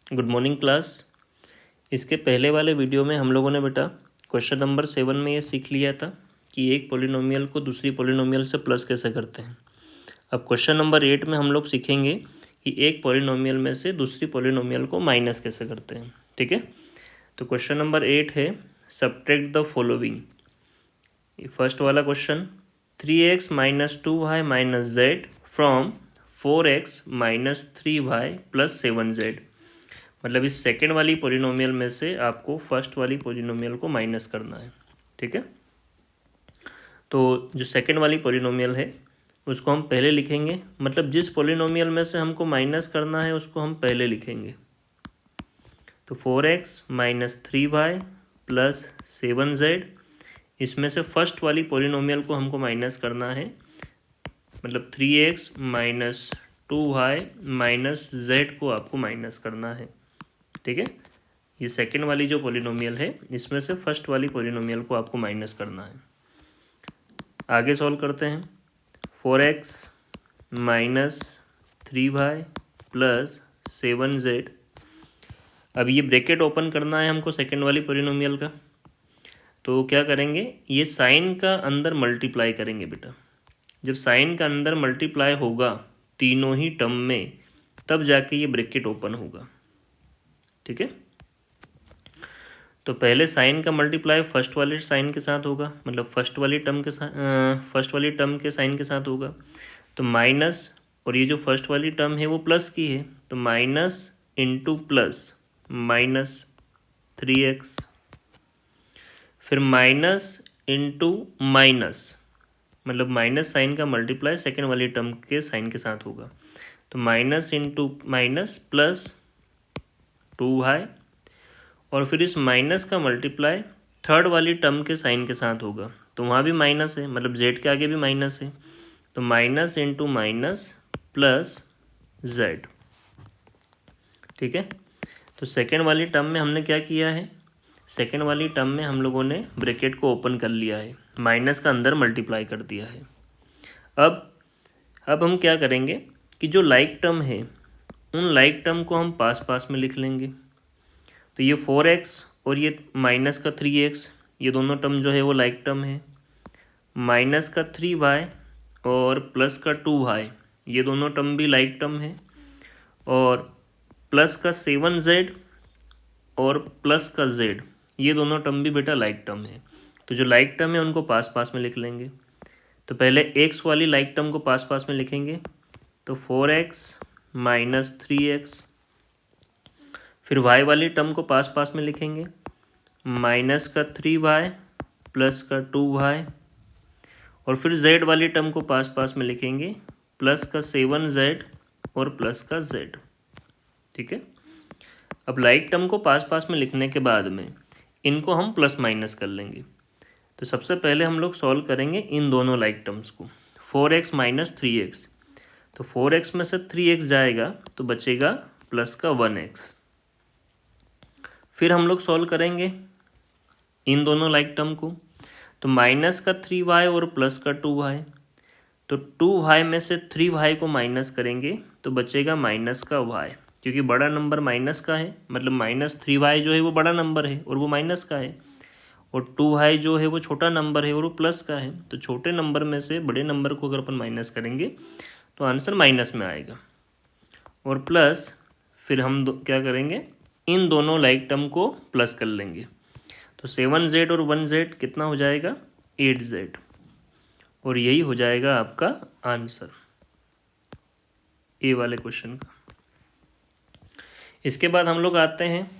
Good morning class. इसके पहले वाले वीडियो में हम लोगों ने बेटा क्वेश्चन नंबर 7 में ये सीख लिया था कि एक पॉलिनोमियल को दूसरी पॉलिनोमियल से प्लस कैसे करते हैं। अब क्वेश्चन नंबर 8 में हम लोग सीखेंगे कि एक पॉलिनोमियल में से दूसरी पॉलिनोमियल को माइनस कैसे करते हैं। ठीक है, तो क्वेश्चन नंबर 8 है सब्ट्रैक्ट द फॉलोइंग। फर्स्ट वाला question 3x minus 2y minus Z from 4x minus 3y plus 7z। मतलब इस सेकेंड वाली पॉलिनोमियल में से आपको फर्स्ट वाली पॉलिनोमियल को माइनस करना है। ठीक है, तो जो सेकेंड वाली पॉलिनोमियल है उसको हम पहले लिखेंगे, मतलब जिस पॉलिनोमियल में से हमको माइनस करना है उसको हम पहले लिखेंगे। तो 4x minus 3y plus 7z, इसमें से फर्स्ट वाली पॉलिनोमियल को हमको माइनस करना है, मतलब 3x minus 2y minus z को आपको माइनस करना है। ठीक है, ये सेकेंड वाली जो पॉलिनोमियल है इसमें से फर्स्ट वाली पॉलिनोमियल को आपको माइनस करना है। आगे सॉल्व करते हैं। 4x minus 3y plus 7z। अब ये ब्रैकेट ओपन करना है हमको सेकेंड वाली पॉलिनोमियल का, तो क्या करेंगे, ये साइन का अंदर मल्टीप्लाई करेंगे बेटा। जब साइन का अंदर मल्टीप्लाई होगा तीनों ही टर्म में, तब जाके ये ब्रैकेट ओपन होगा। ठीक है, तो पहले साइन का मल्टीप्लाई फर्स्ट वाले साइन के साथ होगा, मतलब फर्स्ट वाली टर्म के साइन के साथ होगा। तो माइनस, और ये जो फर्स्ट वाली टर्म है वो प्लस की है, तो minus into plus minus 3x, फिर माइनस इंटू माइनस, मतलब माइनस साइन का मल्टीप्लाई सेकेंड वाली टर्म के साइन के साथ होगा, तो minus into minus plus 2y, और फिर इस माइनस का मल्टीप्लाई थर्ड वाली टर्म के साइन के साथ होगा, तो वहाँ भी माइनस है, मतलब जेड के आगे भी माइनस है, तो minus into minus plus Z. ठीक है, तो सेकेंड वाली टर्म में हमने क्या किया है, सेकेंड वाली टर्म में हम लोगों ने ब्रैकेट को ओपन कर लिया है, माइनस का अंदर मल्टीप्लाई कर दिया है। अब हम क्या करेंगे कि जो लाइक टर्म है उन लाइक टर्म को हम पास पास में लिख लेंगे। तो ये 4x और ये माइनस का 3x, ये दोनों टर्म जो है वो लाइक टर्म है। माइनस का 3y और प्लस का 2y, ये दोनों टर्म भी लाइक टर्म है। और प्लस का 7z और प्लस का z, ये दोनों टर्म भी बेटा लाइक टर्म है। तो जो लाइक टर्म है उनको पास पास में लिख लेंगे। तो पहले x वाली लाइक टर्म को पास पास में लिखेंगे, तो 4x माइनस 3x, फिर y वाली टर्म को पास पास में लिखेंगे, माइनस का 3y प्लस का 2y, और फिर z वाली टर्म को पास पास में लिखेंगे, प्लस का 7z और प्लस का z। ठीक है, अब लाइक टर्म को पास पास में लिखने के बाद में इनको हम प्लस माइनस कर लेंगे। तो सबसे पहले हम लोग सॉल्व करेंगे इन दोनों लाइक टर्म्स को। 4x माइनस 3x, तो 4x में से 3x जाएगा तो बचेगा प्लस का 1x। फिर हम लोग सॉल्व करेंगे इन दोनों लाइक टर्म को, तो माइनस का 3y और प्लस का 2y, तो 2y में से 3y को माइनस करेंगे तो बचेगा माइनस का y, क्योंकि बड़ा नंबर माइनस का है, मतलब माइनस 3y जो है वो बड़ा नंबर है और वो माइनस का है, और 2y जो है वो छोटा नंबर है और वो प्लस का है। तो छोटे नंबर में से बड़े नंबर को अगर अपन माइनस करेंगे तो आंसर माइनस में आएगा। और प्लस फिर हम क्या करेंगे, इन दोनों लाइक टर्म को प्लस कर लेंगे, तो 7z और 1z कितना हो जाएगा, 8z, और यही हो जाएगा आपका आंसर ए वाले क्वेश्चन का। इसके बाद हम लोग आते हैं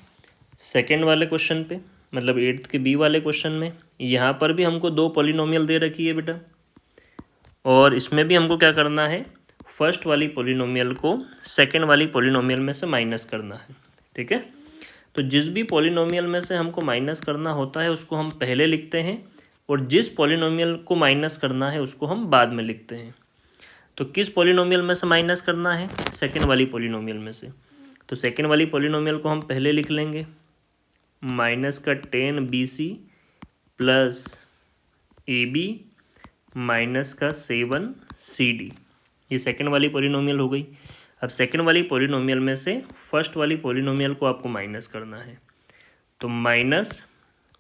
सेकेंड वाले क्वेश्चन पे, मतलब 8th के बी वाले क्वेश्चन में। यहाँ पर भी हमको दो पॉलिनोमियल दे रखी है बेटा, और इसमें भी हमको क्या करना है, फर्स्ट वाली पॉलिनोमियल को सेकेंड वाली पॉलिनोमियल में से माइनस करना है। ठीक है, तो जिस भी पॉलिनोमियल में से हमको माइनस करना होता है उसको हम पहले लिखते हैं, और जिस पॉलिनोमियल को माइनस करना है उसको हम बाद में लिखते हैं। तो किस पॉलिनोमियल में से माइनस करना है, सेकेंड वाली पॉलिनोमियल में से। तो सेकेंड वाली पॉलिनोमियल को हम पहले लिख लेंगे, माइनस का 10bc प्लस ab माइनस का 7cd, ये सेकेंड वाली पॉलिनोमियल हो गई। अब सेकंड वाली पॉलिनोमियल में से फर्स्ट वाली पॉलिनोमियल को आपको माइनस करना है, तो माइनस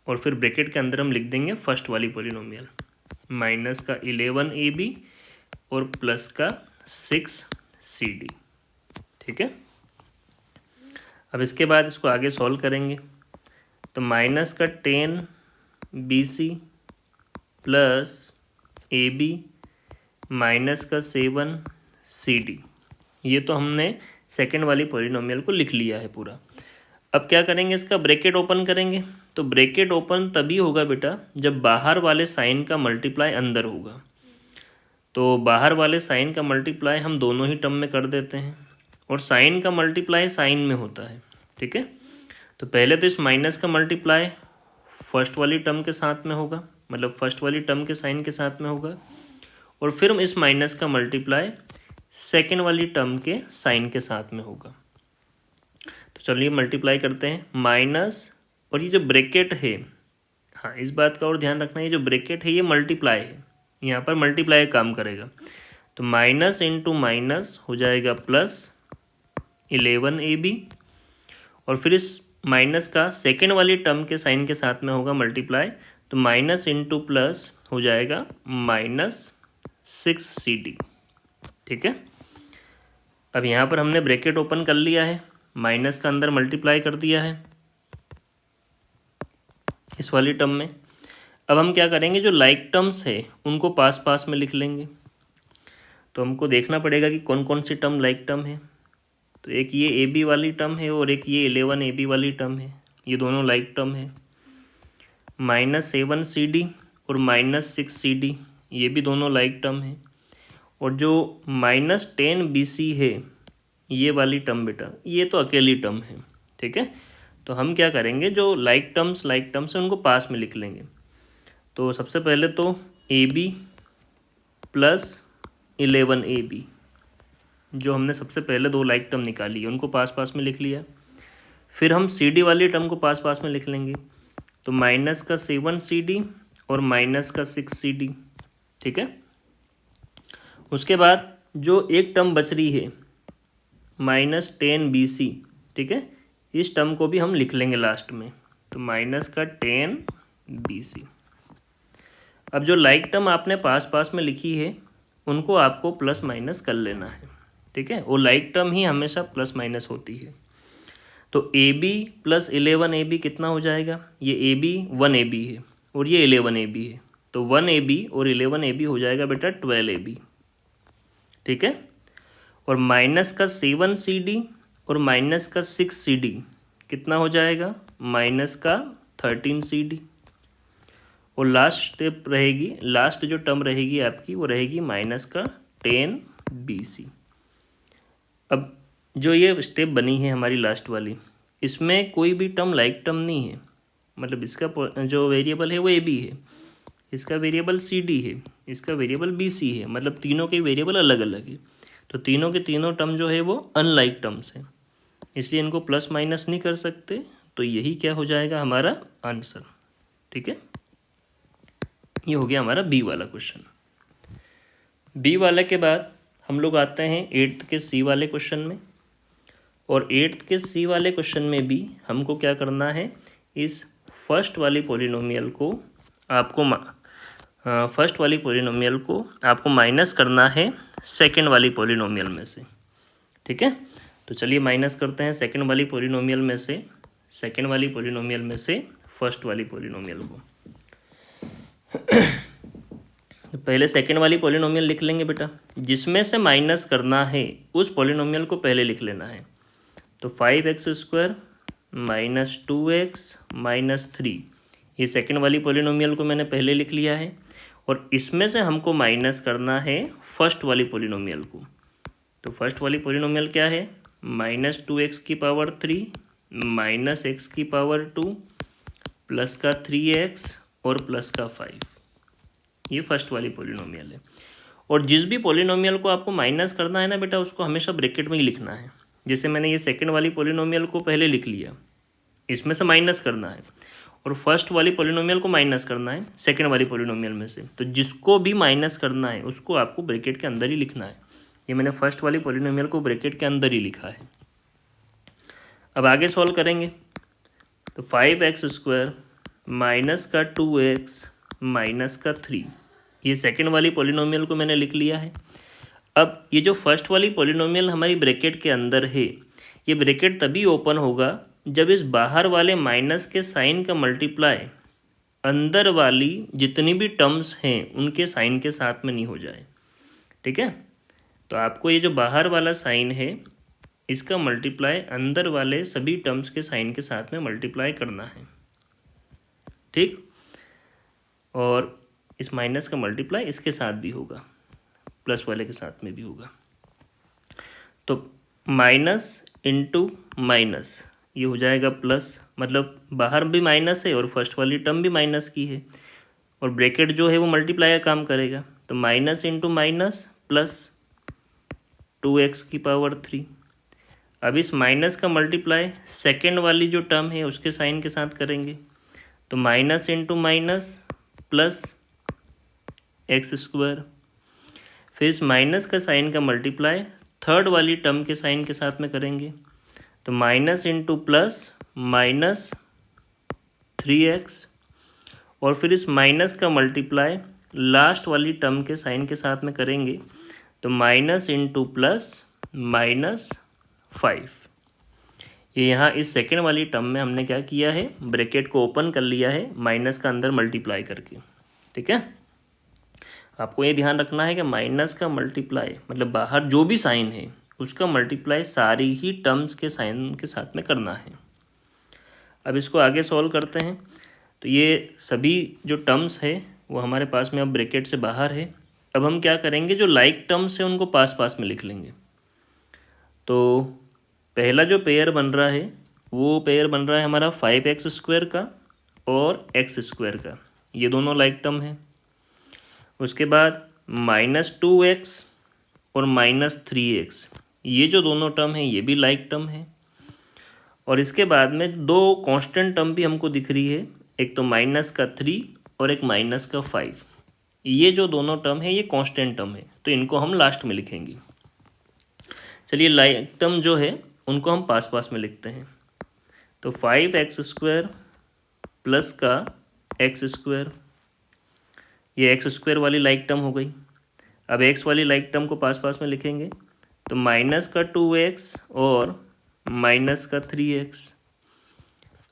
और फिर ब्रैकेट के अंदर हम लिख देंगे फर्स्ट वाली पॉलिनोमियल, माइनस का 11ab और प्लस का 6cd। ठीक है, अब इसके बाद इसको आगे सॉल्व करेंगे, तो माइनस का 10bc प्लस ab माइनस का 7cd, ये तो हमने सेकंड वाली पॉलिनोमियल को लिख लिया है पूरा। अब क्या करेंगे, इसका ब्रैकेट ओपन करेंगे। तो ब्रैकेट ओपन तभी होगा बेटा जब बाहर वाले साइन का मल्टीप्लाई अंदर होगा। तो बाहर वाले साइन का मल्टीप्लाई हम दोनों ही टर्म में कर देते हैं, और साइन का मल्टीप्लाई साइन में होता है। ठीक है, तो पहले तो इस माइनस का मल्टीप्लाई फर्स्ट वाली टर्म के साथ में होगा, मतलब फर्स्ट वाली टर्म के साइन के साथ में होगा, और फिर इस माइनस का मल्टीप्लाई सेकेंड वाली टर्म के साइन के साथ में होगा। तो चलिए मल्टीप्लाई करते हैं, माइनस और ये जो ब्रैकेट है, हाँ इस बात का और ध्यान रखना, ये जो ब्रैकेट है ये मल्टीप्लाई है, यहाँ पर मल्टीप्लाई काम करेगा। तो माइनस इंटू माइनस हो जाएगा प्लस 11ab, और फिर इस माइनस का सेकेंड वाली टर्म के साइन के साथ में होगा मल्टीप्लाई, तो माइनस इंटू प्लस हो जाएगा माइनस 6cd। ठीक है, अब यहाँ पर हमने ब्रैकेट ओपन कर लिया है, माइनस का अंदर मल्टीप्लाई कर दिया है इस वाली टर्म में। अब हम क्या करेंगे, जो लाइक टर्म्स है उनको पास पास में लिख लेंगे। तो हमको देखना पड़ेगा कि कौन कौन सी टर्म लाइक टर्म है। तो एक ये ab वाली टर्म है और एक ये 11ab वाली टर्म है, ये दोनों लाइक टर्म है। माइनस 7cd और माइनस 6cd ये भी दोनों लाइक टर्म है। और जो माइनस 10bc है ये वाली टर्म बेटा, ये तो अकेली टर्म है। ठीक है, तो हम क्या करेंगे, जो लाइक टर्म्स है उनको पास में लिख लेंगे। तो सबसे पहले तो ab प्लस 11ab, जो हमने सबसे पहले दो लाइक टर्म निकाली है उनको पास पास में लिख लिया। फिर हम cd वाली टर्म को पास पास में लिख लेंगे, तो माइनस का 7cd और माइनस का 6cd। ठीक है, उसके बाद जो एक टर्म बच रही है माइनस 10bc, ठीक है, इस टर्म को भी हम लिख लेंगे लास्ट में, तो माइनस का 10bc। अब जो लाइक टर्म आपने पास पास में लिखी है उनको आपको प्लस माइनस कर लेना है। ठीक है, वो लाइक टर्म ही हमेशा प्लस माइनस होती है। तो ab प्लस 11ab कितना हो जाएगा, ये ab 1ab है और ये 11ab है, तो 1ab और 11ab हो जाएगा बेटा 12ab। ठीक है, और माइनस का 7cd और माइनस का 6cd कितना हो जाएगा, माइनस का 13cd। और लास्ट स्टेप रहेगी, लास्ट जो टर्म रहेगी आपकी वो रहेगी माइनस का 10bc। अब जो ये स्टेप बनी है हमारी लास्ट वाली, इसमें कोई भी टर्म लाइक टर्म नहीं है, मतलब इसका जो वेरिएबल है वो ab है, इसका वेरिएबल cd है, इसका वेरिएबल bc है, मतलब तीनों के वेरिएबल अलग अलग है। तो तीनों के तीनों टर्म जो है वो अनलाइक टर्म्स हैं, इसलिए इनको प्लस माइनस नहीं कर सकते। तो यही क्या हो जाएगा हमारा आंसर। ठीक है, ये हो गया हमारा बी वाला क्वेश्चन। बी वाले के बाद हम लोग आते हैं 8th के सी वाले क्वेश्चन में, और 8th के सी वाले क्वेश्चन में भी हमको क्या करना है, इस फर्स्ट वाली पॉलिनोमियल को आपको माइनस करना है सेकंड वाली पॉलिनोमियल में से। ठीक है, तो चलिए माइनस करते हैं सेकंड वाली पॉलिनोमियल में से फर्स्ट वाली पॉलिनोमियल को। तो पहले सेकंड वाली पॉलिनोमियल लिख लेंगे बेटा, जिसमें से माइनस करना है उस पॉलिनोमियल को पहले लिख लेना है। तो 5x² माइनस 2x माइनस 3, ये सेकंड वाली पॉलिनोमियल को मैंने पहले लिख लिया है, और इसमें से हमको माइनस करना है फर्स्ट वाली पॉलिनोमियल को। तो फर्स्ट वाली पॉलिनोमियल क्या है, माइनस 2x की पावर 3 माइनस x की पावर 2 प्लस का 3x और प्लस का 5, ये फर्स्ट वाली पॉलिनोमियल है। और जिस भी पॉलिनोमियल को आपको माइनस करना है ना बेटा, उसको हमेशा ब्रैकेट में ही लिखना है। जैसे मैंने ये सेकंड वाली पॉलिनोमियल को पहले लिख लिया, इसमें से माइनस करना है, और फर्स्ट वाली पॉलिनोमियल को माइनस करना है सेकंड वाली पॉलिनोमियल में से। तो जिसको भी माइनस करना है उसको आपको ब्रैकेट के अंदर ही लिखना है। ये मैंने फर्स्ट वाली पॉलिनोमियल को ब्रैकेट के अंदर ही लिखा है। अब आगे सॉल्व करेंगे तो 5x² माइनस का 2x माइनस का 3, ये सेकेंड वाली पॉलिनोमियल को मैंने लिख लिया है। अब ये जो फर्स्ट वाली पॉलिनोमियल हमारी ब्रैकेट के अंदर है, ये ब्रैकेट तभी ओपन होगा जब इस बाहर वाले माइनस के साइन का मल्टीप्लाई अंदर वाली जितनी भी टर्म्स हैं उनके साइन के साथ में नहीं हो जाए। ठीक है, तो आपको ये जो बाहर वाला साइन है इसका मल्टीप्लाई अंदर वाले सभी टर्म्स के साइन के साथ में मल्टीप्लाई करना है। ठीक, और इस माइनस का मल्टीप्लाई इसके साथ भी होगा, प्लस वाले के साथ में भी होगा। तो माइनस इंटू माइनस ये हो जाएगा प्लस, मतलब बाहर भी माइनस है और फर्स्ट वाली टर्म भी माइनस की है, और ब्रैकेट जो है वो मल्टीप्लाई का काम करेगा। तो minus into minus plus 2x⁻3। अब इस माइनस का मल्टीप्लाई सेकेंड वाली जो टर्म है उसके साइन के साथ करेंगे, तो minus into minus plus x²। फिर इस माइनस का साइन का मल्टीप्लाई थर्ड वाली टर्म के साइन के साथ में करेंगे, तो minus into plus minus 3x, और फिर इस माइनस का मल्टीप्लाई लास्ट वाली टर्म के साइन के साथ में करेंगे, तो माइनस इंटू प्लस माइनस 5। ये यहाँ इस सेकेंड वाली टर्म में हमने क्या किया है, ब्रैकेट को ओपन कर लिया है माइनस का अंदर मल्टीप्लाई करके। ठीक है, आपको ये ध्यान रखना है कि माइनस का मल्टीप्लाई मतलब बाहर जो भी साइन है उसका मल्टीप्लाई सारी ही टर्म्स के साइन के साथ में करना है। अब इसको आगे सॉल्व करते हैं, तो ये सभी जो टर्म्स है वो हमारे पास में अब ब्रैकेट से बाहर है। अब हम क्या करेंगे, जो लाइक टर्म्स है उनको पास पास में लिख लेंगे। तो पहला जो पेयर बन रहा है वो पेयर बन रहा है हमारा 5x² का और x² का, ये दोनों लाइक टर्म है। उसके बाद -2x और -3x, ये जो दोनों टर्म है ये भी लाइक टर्म है। और इसके बाद में दो कांस्टेंट टर्म भी हमको दिख रही है, एक तो -3 और एक -5। ये जो दोनों टर्म है ये कांस्टेंट टर्म है, तो इनको हम लास्ट में लिखेंगे। चलिए लाइक टर्म जो है उनको हम पास पास में लिखते हैं, तो 5x² प्लस का x², ये x² वाली लाइक टर्म हो गई। अब x वाली लाइक टर्म को पास पास में लिखेंगे, तो माइनस का 2x और माइनस का 3x।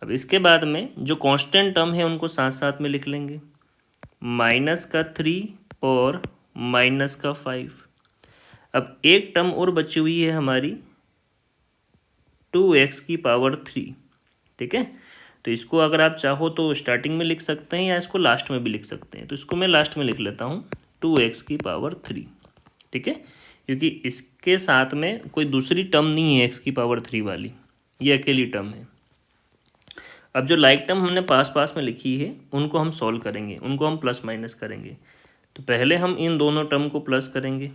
अब इसके बाद में जो कांस्टेंट टर्म है उनको साथ साथ में लिख लेंगे, माइनस का 3 और माइनस का 5। अब एक टर्म और बची हुई है हमारी 2x⁻3। ठीक है, तो इसको अगर आप चाहो तो स्टार्टिंग में लिख सकते हैं या इसको लास्ट में भी लिख सकते हैं, तो इसको मैं लास्ट में लिख लेता हूँ 2x⁻3। ठीक है, क्योंकि इसके साथ में कोई दूसरी टर्म नहीं है x⁻3 वाली, ये अकेली टर्म है। अब जो लाइक टर्म हमने पास पास में लिखी है उनको हम सॉल्व करेंगे, उनको हम प्लस माइनस करेंगे। तो पहले हम इन दोनों टर्म को प्लस करेंगे,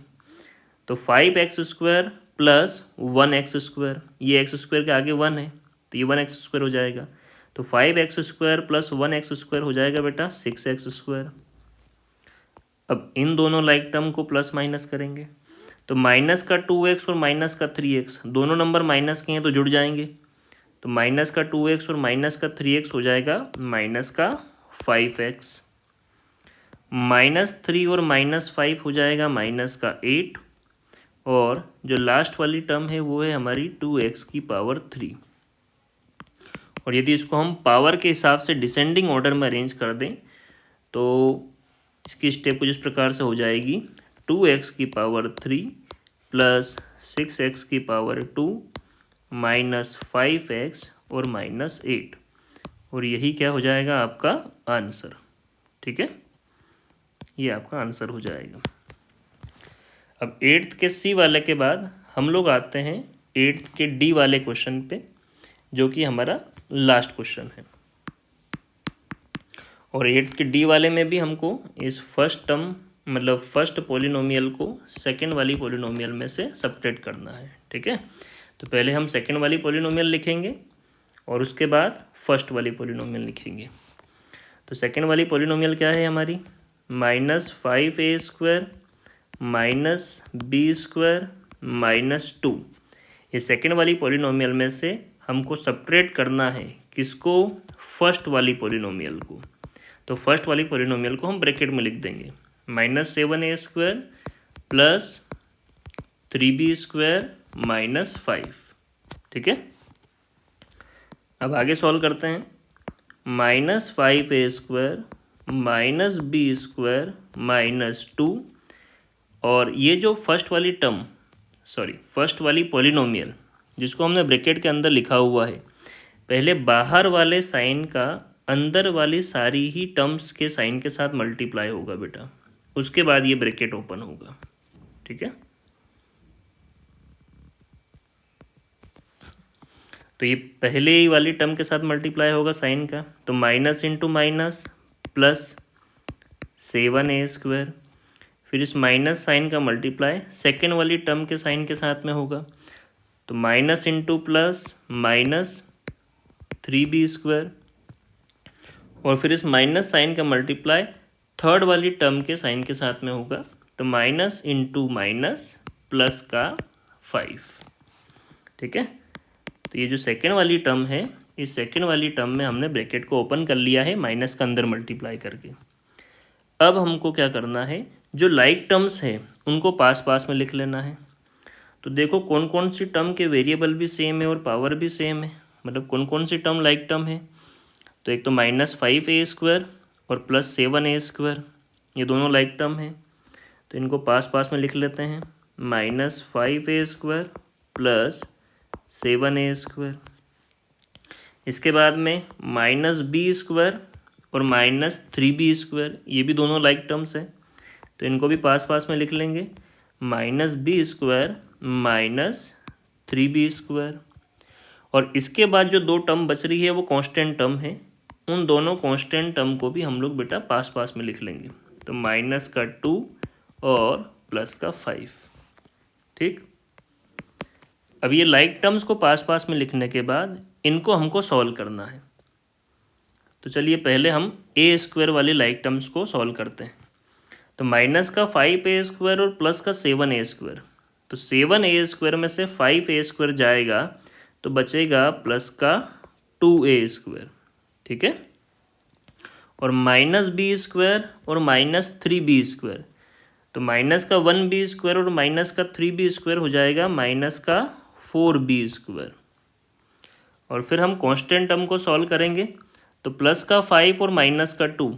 तो 5x² प्लस 1x², ये x² के आगे 1 है तो ये 1x² हो जाएगा, तो 5x² प्लस 1x² हो जाएगा बेटा 6x²। अब इन दोनों लाइक टर्म को प्लस माइनस करेंगे, तो माइनस का 2x और माइनस का 3x, दोनों नंबर माइनस के हैं तो जुड़ जाएंगे, तो माइनस का 2x और माइनस का 3x हो जाएगा माइनस का 5x। -3 और -5 हो जाएगा माइनस का 8, और जो लास्ट वाली टर्म है वो है हमारी 2x⁻3। और यदि इसको हम पावर के हिसाब से डिसेंडिंग ऑर्डर में अरेंज कर दें तो इसकी स्टेप कुछ इस प्रकार से हो जाएगी, 2x⁻3 प्लस 6x⁻2 -5x और -8, और यही क्या हो जाएगा आपका आंसर। ठीक है, ये आपका आंसर हो जाएगा। अब 8th के सी वाले के बाद हम लोग आते हैं 8th के डी वाले क्वेश्चन पे, जो कि हमारा लास्ट क्वेश्चन है। और 8th के डी वाले में भी हमको इस फर्स्ट टर्म मतलब फर्स्ट पॉलिनोमियल को सेकंड वाली पॉलिनोमियल में से सब्ट्रैक्ट करना है। ठीक है, तो पहले हम सेकंड वाली पॉलिनोमियल लिखेंगे और उसके बाद फर्स्ट वाली पॉलिनोमियल लिखेंगे। तो सेकंड वाली पॉलिनोमियल क्या है हमारी, -5a² minus B square minus 2। ये सेकेंड वाली पॉलिनोमियल में से हमको सेपरेट करना है, किसको? फर्स्ट वाली पॉलिनोमियल को। तो फर्स्ट वाली पॉलिनोमियल को हम ब्रैकेट में लिख देंगे, -7a² प्लस 3b² माइनस 5। ठीक है, अब आगे सॉल्व करते हैं। -5a² माइनस b² माइनस 2, और ये जो फर्स्ट वाली पॉलिनोमियल जिसको हमने ब्रैकेट के अंदर लिखा हुआ है, पहले बाहर वाले साइन का अंदर वाली सारी ही टर्म्स के साइन के साथ मल्टीप्लाई होगा बेटा, उसके बाद ये ब्रैकेट ओपन होगा। ठीक है, तो ये पहले ही वाली टर्म के साथ मल्टीप्लाई होगा साइन का, तो minus into minus plus 7a², फिर इस माइनस साइन का मल्टीप्लाई सेकेंड वाली टर्म के साइन के साथ में होगा, तो minus into plus minus 3b², और फिर इस माइनस साइन का मल्टीप्लाई थर्ड वाली टर्म के साइन के साथ में होगा, तो माइनस इंटू माइनस प्लस का 5। ठीक है, तो ये जो सेकेंड वाली टर्म है, इस सेकेंड वाली टर्म में हमने ब्रैकेट को ओपन कर लिया है माइनस का अंदर मल्टीप्लाई करके। अब हमको क्या करना है, जो लाइक टर्म्स है उनको पास पास में लिख लेना है। तो देखो कौन कौन सी टर्म के वेरिएबल भी सेम है और पावर भी सेम है, मतलब कौन कौन सी टर्म लाइक टर्म है। तो एक तो -5a² और प्लस 7a², ये दोनों लाइक टर्म है, तो इनको पास पास में लिख लेते हैं, -5a² प्लस 7a²। इसके बाद में -b² और -3b², ये भी दोनों लाइक टर्म्स है, तो इनको भी पास पास में लिख लेंगे, -b² माइनस 3b²। और इसके बाद जो दो टर्म बच रही है वो कांस्टेंट टर्म है, उन दोनों कांस्टेंट टर्म को भी हम लोग बेटा पास पास में लिख लेंगे, तो माइनस का 2 और प्लस का 5। ठीक, अब ये लाइक टर्म्स को पास पास में लिखने के बाद इनको हमको सॉल्व करना है। तो चलिए पहले हम a² वाली लाइक टर्म्स को सॉल्व करते हैं। तो माइनस का 5a² और प्लस का 7a², तो 7a² में से 5a² जाएगा तो बचेगा प्लस का 2a²। ठीक है, और -b² और -3b², तो माइनस का 1b² और माइनस का 3b² हो जाएगा माइनस का 4b²। और फिर हम कांस्टेंट टर्म को सॉल्व करेंगे, तो प्लस का 5 और माइनस का 2,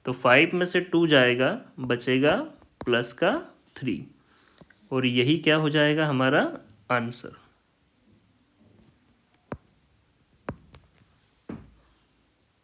तो 5 में से 2 जाएगा, बचेगा प्लस का 3, और यही क्या हो जाएगा हमारा आंसर।